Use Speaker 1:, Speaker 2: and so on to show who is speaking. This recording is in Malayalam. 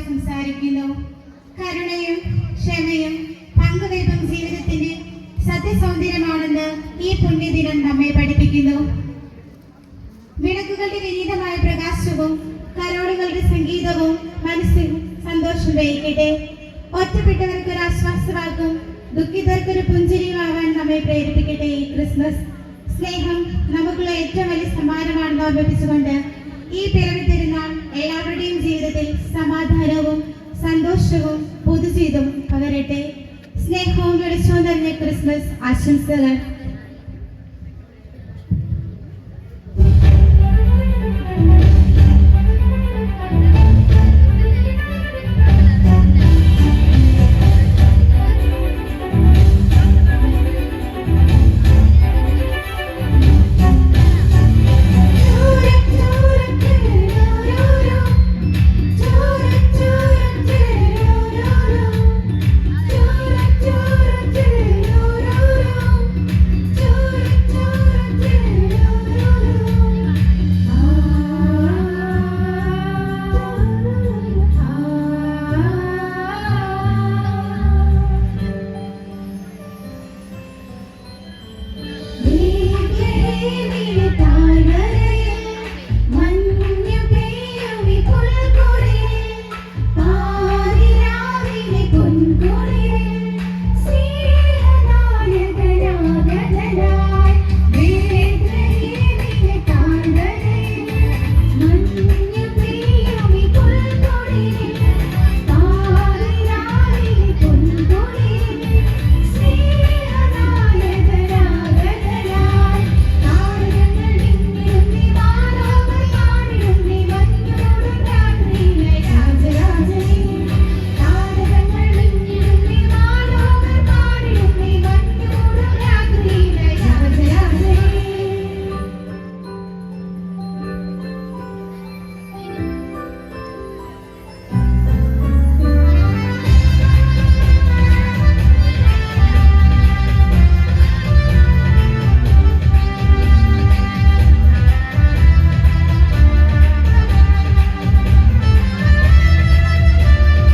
Speaker 1: സംസാരിക്കുന്നു. കരുണയും ക്ഷമയും പങ്കുവയ്പും ജീവിതത്തിന്റെ സത്യസൗന്ദര്യമാണെന്ന് ഈ പുണ്യദിനം നമ്മെ പഠിപ്പിക്കുന്നു. വിളക്കുകളുടെ വിനീതമായ പ്രകാശവും കരോളുകളുടെ സംഗീതവും മനസ്സിൽ സന്തോഷം വഹിക്കട്ടെ. ഒറ്റപ്പെട്ടവർക്ക് ഒരു ആശ്വാസവാക്കും ദുഃഖിതർക്കൊരു പുഞ്ചിരിയുമാവാൻ നമ്മെ പ്രേരിപ്പിക്കട്ടെ. ഈ ക്രിസ്മസ് സ്നേഹം നമുക്കുള്ള ഏറ്റവും വലിയ സമ്മാനമാണെന്ന് ഓർമ്മിപ്പിച്ചുകൊണ്ട് ഈ പിറവി തിരുനാൾ എല്ലാവരുടെയും ജീവിതത്തിൽ സമാധാനവും സന്തോഷവും പുതുജീവിതവും പകരട്ടെ. സ്നേഹവും വെളിച്ചവും നിറഞ്ഞ ക്രിസ്മസ് ആശംസകൾ.